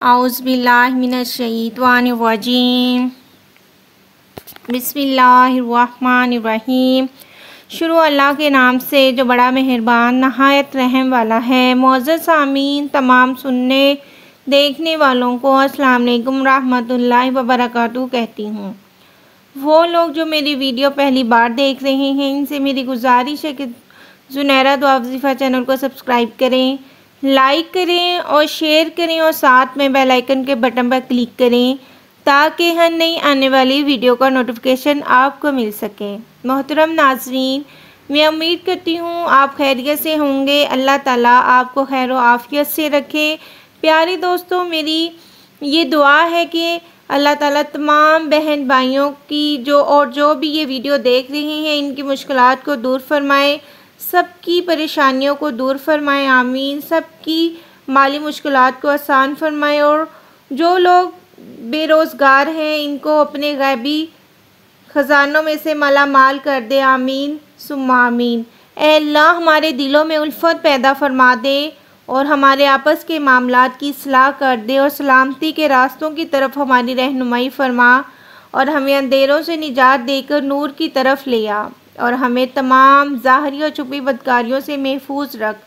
اعوذ باللہ من الشیطان الرجیم بسم اللہ الرحمن الرحیم۔ شروع اللہ کے نام سے جو بڑا مہربان نہایت رحم والا ہے۔ معزز سامعین، تمام سننے دیکھنے والوں کو السلام علیکم رحمۃ اللہ وبرکاتہ کہتی ہوں۔ وہ لوگ جو میری ویڈیو پہلی بار دیکھ رہے ہیں، ان سے میری گزارش ہے کہ زنیرہ دعا وظیفہ چینل کو سبسکرائب کریں، لائک کریں اور شیئر کریں اور ساتھ میں بیل آئیکن کے بٹن پر کلک کریں تاکہ ہر نئی آنے والی ویڈیو کا نوٹیفیکیشن آپ کو مل سکے۔ محترم ناظرین، میں امید کرتی ہوں آپ خیریت سے ہوں گے۔ اللہ تعالیٰ آپ کو خیر و عافیت سے رکھے۔ پیارے دوستوں، میری یہ دعا ہے کہ اللہ تعالیٰ تمام بہن بھائیوں کی جو بھی یہ ویڈیو دیکھ رہے ہیں، ان کی مشکلات کو دور فرمائے، سب کی پریشانیوں کو دور فرمائے، آمین۔ سب کی مالی مشکلات کو آسان فرمائے، اور جو لوگ بے روزگار ہیں ان کو اپنے غیبی خزانوں میں سے مالا مال کر دے، آمین ثم آمین۔ اے اللہ، ہمارے دلوں میں الفت پیدا فرما دے اور ہمارے آپس کے معاملات کی اصلاح کر دے، اور سلامتی کے راستوں کی طرف ہماری رہنمائی فرما، اور ہمیں اندھیروں سے نجات دے کر نور کی طرف لے آ، اور ہمیں تمام ظاہری اور چھپی بدکاریوں سے محفوظ رکھ،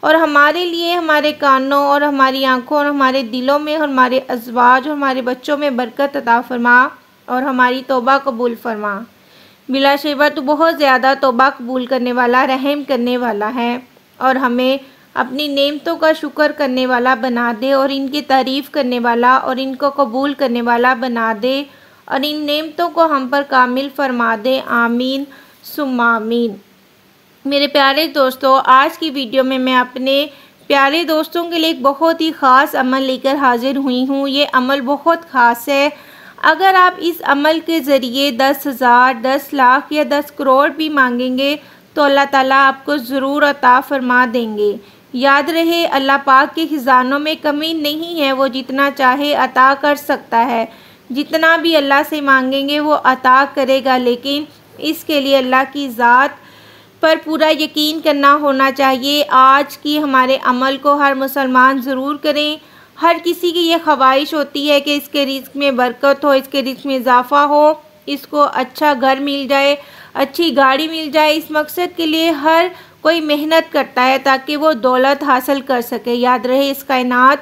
اور ہمارے لیے ہمارے کانوں اور ہماری آنکھوں اور ہمارے دلوں میں اور ہمارے ازواج اور ہمارے بچوں میں برکت عطا فرما، اور ہماری توبہ قبول فرما۔ بلا شبہ تو بہت زیادہ توبہ قبول کرنے والا، رحم کرنے والا ہے، اور ہمیں اپنی نعمتوں کا شکر کرنے والا بنا دے، اور ان کی تعریف کرنے والا اور ان کو قبول کرنے والا بنا دے، اور ان نعمتوں کو ہم پر کامل فرما دے، آمین ثم آمین۔ میرے پیارے دوستوں، آج کی ویڈیو میں میں اپنے پیارے دوستوں کے لیے ایک بہت ہی خاص عمل لے کر حاضر ہوئی ہوں۔ یہ عمل بہت خاص ہے۔ اگر آپ اس عمل کے ذریعے 10,000، 10 لاکھ یا 10 کروڑ بھی مانگیں گے تو اللہ تعالیٰ آپ کو ضرور عطا فرما دیں گے۔ یاد رہے، اللہ پاک کے خزانوں میں کمی نہیں ہے، وہ جتنا چاہے عطا کر سکتا ہے۔ جتنا بھی اللہ سے مانگیں گے وہ عطا کرے گا، لیکن اس کے لیے اللہ کی ذات پر پورا یقین کرنا ہونا چاہیے۔ آج کی ہمارے عمل کو ہر مسلمان ضرور کریں۔ ہر کسی کی یہ خواہش ہوتی ہے کہ اس کے رزق میں برکت ہو، اس کے رزق میں اضافہ ہو، اس کو اچھا گھر مل جائے، اچھی گاڑی مل جائے۔ اس مقصد کے لیے ہر کوئی محنت کرتا ہے تاکہ وہ دولت حاصل کر سکے۔ یاد رہے، اس کائنات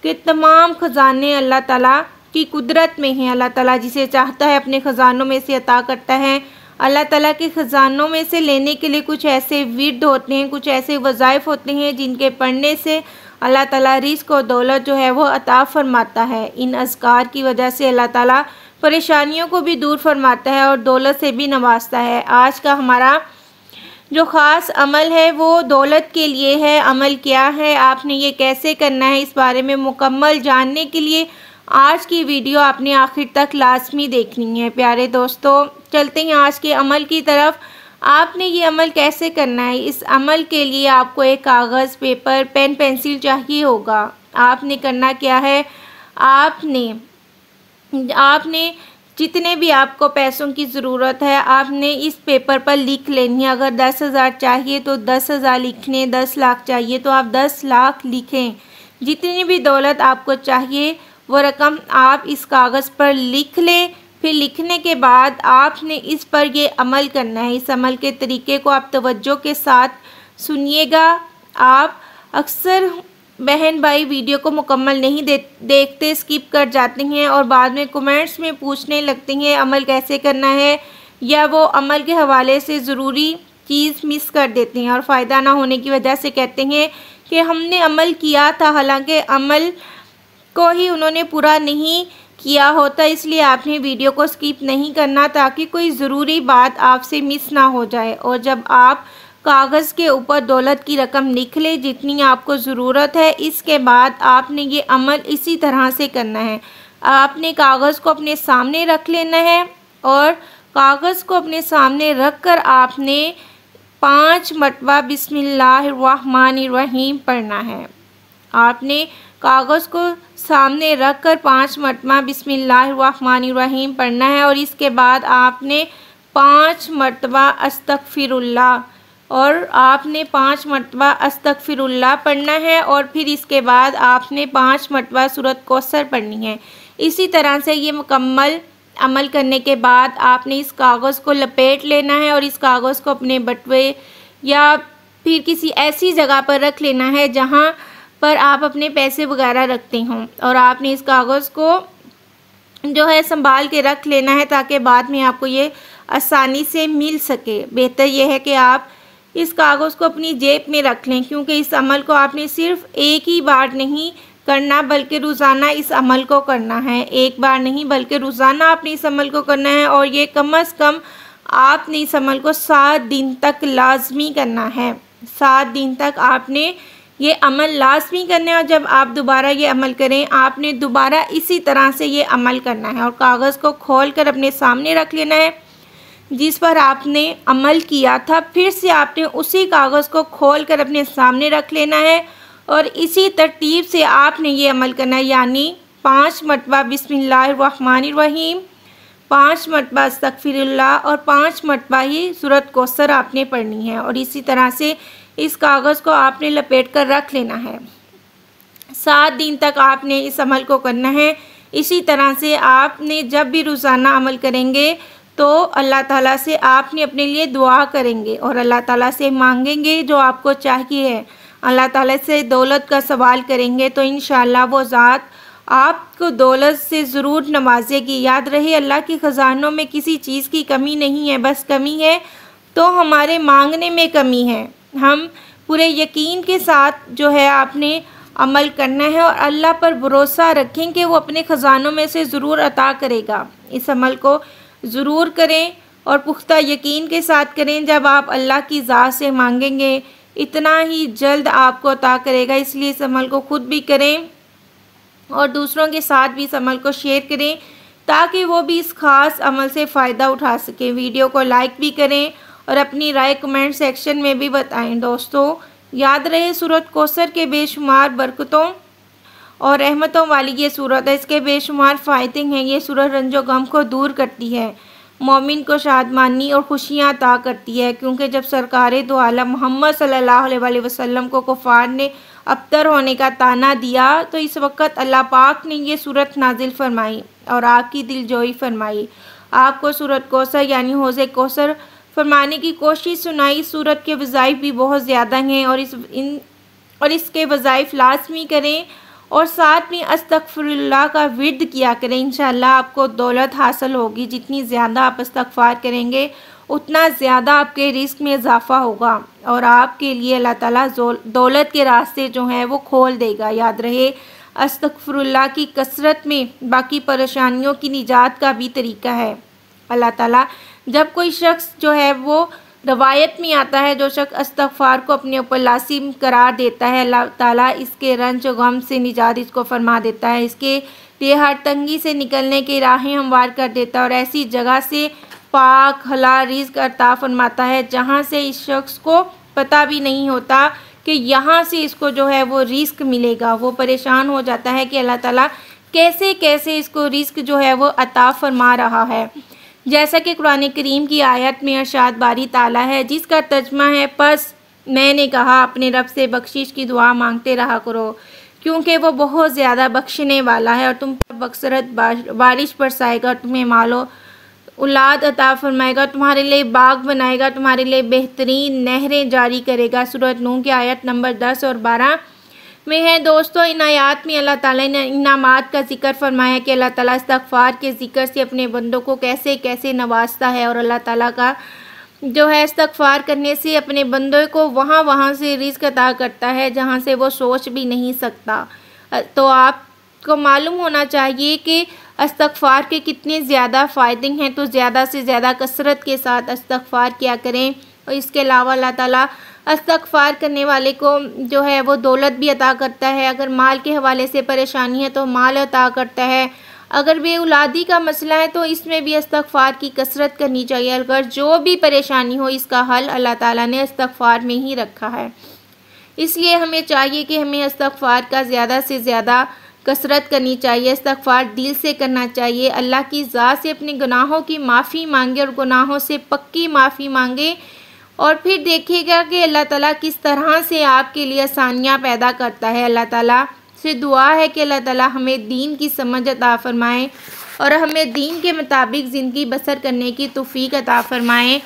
کے تمام خزانے اللہ تعالیٰ کی قدرت میں ہیں۔ اللہ تعالیٰ جسے چاہتا ہے اپنے خزانوں میں سے عطا کرتا ہے۔ اللہ تعالیٰ کے خزانوں میں سے لینے کے لیے کچھ ایسے ورد ہوتے ہیں، کچھ ایسے وظائف ہوتے ہیں جن کے پڑھنے سے اللہ تعالیٰ رزق و دولت جو ہے وہ عطا فرماتا ہے۔ ان اذکار کی وجہ سے اللہ تعالیٰ پریشانیوں کو بھی دور فرماتا ہے اور دولت سے بھی نوازتا ہے۔ آج کا ہمارا جو خاص عمل ہے وہ دولت کے لیے ہے۔ عمل کیا ہے، آپ نے یہ کیسے کرنا ہے، اس بارے میں مکمل جاننے کے لیے آج کی ویڈیو آپ نے آخر تک لازمی دیکھنی ہے۔ پیارے دوستو، چلتے ہیں آج کے عمل کی طرف۔ آپ نے یہ عمل کیسے کرنا ہے؟ اس عمل کے لیے آپ کو ایک کاغذ، پیپر، پین، پنسل چاہیے ہوگا۔ آپ نے کرنا کیا ہے، آپ نے جتنے بھی آپ کو پیسوں کی ضرورت ہے آپ نے اس پیپر پر لکھ لینی ہے۔ اگر 10,000 چاہیے تو 10,000 لکھیں، 10 لاکھ چاہیے تو آپ 10 لاکھ لکھیں۔ جتنی بھی دولت آپ کو چاہیے وہ رقم آپ اس کاغذ پر لکھ لیں۔ پھر لکھنے کے بعد آپ نے اس پر یہ عمل کرنا ہے۔ اس عمل کے طریقے کو آپ توجہ کے ساتھ سنیے گا۔ آپ اکثر بہن بھائی ویڈیو کو مکمل نہیں دیکھتے، اسکپ کر جاتے ہیں اور بعد میں کمنٹس میں پوچھنے لگتے ہیں عمل کیسے کرنا ہے، یا وہ عمل کے حوالے سے ضروری چیز مس کر دیتے ہیں اور فائدہ نہ ہونے کی وجہ سے کہتے ہیں کہ ہم نے عمل کیا تھا، حالانکہ عمل کو ہی انہوں نے پورا نہیں کیا ہوتا۔ اس لیے آپ نے ویڈیو کو اسکپ نہیں کرنا تاکہ کوئی ضروری بات آپ سے مس نہ ہو جائے۔ اور جب آپ کاغذ کے اوپر دولت کی رقم لکھ لیں جتنی آپ کو ضرورت ہے، اس کے بعد آپ نے یہ عمل اسی طرح سے کرنا ہے۔ آپ نے کاغذ کو اپنے سامنے رکھ لینا ہے، اور کاغذ کو اپنے سامنے رکھ کر آپ نے 5 مرتبہ بسم اللہ الرحمن الرحیم پڑھنا ہے۔ آپ نے کاغذ کو سامنے رکھ کر 5 مرتبہ بسم اللہ الرحمن الرحیم پڑھنا ہے، اور اس کے بعد آپ نے 5 مرتبہ استغفر اللہ اور آپ نے 5 مرتبہ استغفر اللہ پڑھنا ہے اور پھر اس کے بعد آپ نے 5 مرتبہ سورۃ کوثر پڑھنی ہے۔ اسی طرح سے یہ مکمل عمل کرنے کے بعد آپ نے اس کاغذ کو لپیٹ لینا ہے اور اس کاغذ کو اپنے بٹوے یا پھر کسی ایسی جگہ پر رکھ لینا ہے جہاں پر آپ اپنے پیسے وغیرہ رکھتے ہوں، اور آپ نے اس کاغذ کو جو ہے سنبھال کے رکھ لینا ہے تاکہ بعد میں آپ کو یہ آسانی سے مل سکے۔ بہتر یہ ہے کہ آپ اس کاغذ کو اپنی جیب میں رکھ لیں، کیونکہ اس عمل کو آپ نے صرف ایک ہی بار نہیں کرنا بلکہ روزانہ اس عمل کو کرنا ہے۔ ایک بار نہیں بلکہ روزانہ آپ نے اس عمل کو کرنا ہے، اور یہ کم از کم آپ نے اس عمل کو 7 دن تک لازمی کرنا ہے۔ 7 دن تک آپ نے یہ عمل لازمی کرنا ہے، اور جب آپ دوبارہ یہ عمل کریں آپ نے دوبارہ اسی طرح سے یہ عمل کرنا ہے، اور کاغذ کو کھول کر اپنے سامنے رکھ لینا ہے جس پر آپ نے عمل کیا تھا۔ پھر سے آپ نے اسی کاغذ کو کھول کر اپنے سامنے رکھ لینا ہے، اور اسی ترتیب سے آپ نے یہ عمل کرنا ہے، یعنی 5 مرتبہ بسم اللہ الرحمن الرحیم، 5 مرتبہ استغفر اللہ، اور 5 مرتبہ ہی سورۃ کوثر آپ نے پڑھنی ہے، اور اسی طرح سے اس کاغذ کو آپ نے لپیٹ کر رکھ لینا ہے۔ 7 دن تک آپ نے اس عمل کو کرنا ہے۔ اسی طرح سے آپ نے جب بھی روزانہ عمل کریں گے تو اللہ تعالیٰ سے آپ نے اپنے لیے دعا کریں گے اور اللہ تعالیٰ سے مانگیں گے جو آپ کو چاہیے۔ اللہ تعالیٰ سے دولت کا سوال کریں گے تو انشاءاللہ وہ ذات آپ کو دولت سے ضرور نوازے گی۔ یاد رہے اللہ کے خزانوں میں کسی چیز کی کمی نہیں ہے، بس کمی ہے تو ہمارے مانگنے میں کمی ہے۔ ہم پورے یقین کے ساتھ جو ہے آپ نے عمل کرنا ہے اور اللہ پر بھروسہ رکھیں کہ وہ اپنے خزانوں میں سے ضرور عطا کرے گا۔ اس عمل کو ضرور کریں اور پختہ یقین کے ساتھ کریں۔ جب آپ اللہ کی ذات سے مانگیں گے اتنا ہی جلد آپ کو عطا کرے گا، اس لیے اس عمل کو خود بھی کریں اور دوسروں کے ساتھ بھی اس عمل کو شیئر کریں تاکہ وہ بھی اس خاص عمل سے فائدہ اٹھا سکیں۔ ویڈیو کو لائک بھی کریں اور اپنی رائے کمنٹ سیکشن میں بھی بتائیں۔ دوستو یاد رہے سورۃ کوثر کے بے شمار برکتوں اور رحمتوں والی یہ سورت ہے، اس کے بے شمار فائدے ہیں۔ یہ سورت رنج و غم کو دور کرتی ہے، مومن کو شادمانی اور خوشیاں عطا کرتی ہے، کیونکہ جب سرکار دو عالم محمد صلی اللہ علیہ وسلم کو کفار نے ابتر ہونے کا طعنہ دیا تو اس وقت اللہ پاک نے یہ سورت نازل فرمائی اور آپ کی دل جوئی فرمائی، آپ کو سورۃ کوثر یعنی حوض کوثر فرمانے کی کوشش سنائی۔ سورت کے وظائف بھی بہت زیادہ ہیں اور اس کے وظائف لازمی کریں اور ساتھ میں استغفر اللہ کا ورد کیا کریں۔ انشاءاللہ آپ کو دولت حاصل ہوگی۔ جتنی زیادہ آپ استغفار کریں گے اتنا زیادہ آپ کے رزق میں اضافہ ہوگا اور آپ کے لیے اللہ تعالیٰ دولت کے راستے جو ہیں وہ کھول دے گا۔ یاد رہے استغفر اللہ کی کثرت میں باقی پریشانیوں کی نجات کا بھی طریقہ ہے۔ اللہ تعالیٰ جب کوئی شخص جو ہے وہ روایت میں آتا ہے جو شخص استغفار کو اپنے اوپر لازم قرار دیتا ہے، اللہ تعالیٰ اس کے رنج و غم سے نجات اس کو فرما دیتا ہے، اس کے لیے ہر تنگی سے نکلنے کی راہیں ہموار کر دیتا ہے اور ایسی جگہ سے پاک حلال رزق عطا فرماتا ہے جہاں سے اس شخص کو پتہ بھی نہیں ہوتا کہ یہاں سے اس کو جو ہے وہ رزق ملے گا۔ وہ پریشان ہو جاتا ہے کہ اللہ تعالیٰ کیسے کیسے اس کو رزق جو ہے وہ عطا فرما رہا ہے۔ جیسا کہ قرآن کریم کی آیت میں ارشاد باری تعالیٰ ہے جس کا ترجمہ ہے، پس میں نے کہا اپنے رب سے بخشش کی دعا مانگتے رہا کرو کیونکہ وہ بہت زیادہ بخشنے والا ہے اور تم پر بکثرت بارش برسائے گا، تمہیں مال و اولاد عطا فرمائے گا، تمہارے لیے باغ بنائے گا، تمہارے لیے بہترین نہریں جاری کرے گا۔ سورۃ نون کی آیت نمبر 10 اور 12 میں ہے۔ دوستو ان آیات میں اللہ تعالیٰ نے انعامات کا ذکر فرمایا کہ اللہ تعالیٰ استغفار کے ذکر سے اپنے بندوں کو کیسے کیسے نوازتا ہے اور اللہ تعالیٰ کا جو ہے استغفار کرنے سے اپنے بندوں کو وہاں سے رزق عطا کرتا ہے جہاں سے وہ سوچ بھی نہیں سکتا۔ تو آپ کو معلوم ہونا چاہیے کہ استغفار کے کتنے زیادہ فائدے ہیں، تو زیادہ سے زیادہ کثرت کے ساتھ استغفار کیا کریں۔ اور اس کے علاوہ اللہ تعالیٰ استغفار کرنے والے کو جو ہے وہ دولت بھی عطا کرتا ہے، اگر مال کے حوالے سے پریشانی ہے تو مال عطا کرتا ہے، اگر بے اولادی کا مسئلہ ہے تو اس میں بھی استغفار کی کثرت کرنی چاہیے، اگر جو بھی پریشانی ہو اس کا حل اللہ تعالیٰ نے استغفار میں ہی رکھا ہے۔ اس لیے ہمیں چاہیے کہ ہمیں استغفار کا زیادہ سے زیادہ کثرت کرنی چاہیے، استغفار دل سے کرنا چاہیے، اللہ کی ذات سے اپنے گناہوں کی معافی مانگے اور گناہوں سے پکی معافی مانگے اور پھر دیکھیے گا کہ اللہ تعالیٰ کس طرح سے آپ کے لیے آسانیاں پیدا کرتا ہے۔ اللہ تعالیٰ سے دعا ہے کہ اللہ تعالیٰ ہمیں دین کی سمجھ عطا فرمائے اور ہمیں دین کے مطابق زندگی بسر کرنے کی توفیق عطا فرمائے۔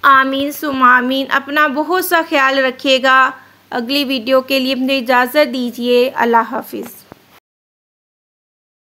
آمین ثم آمین۔ اپنا بہت سا خیال رکھیے گا۔ اگلی ویڈیو کے لیے اپنی اجازت دیجیے۔ اللہ حافظ۔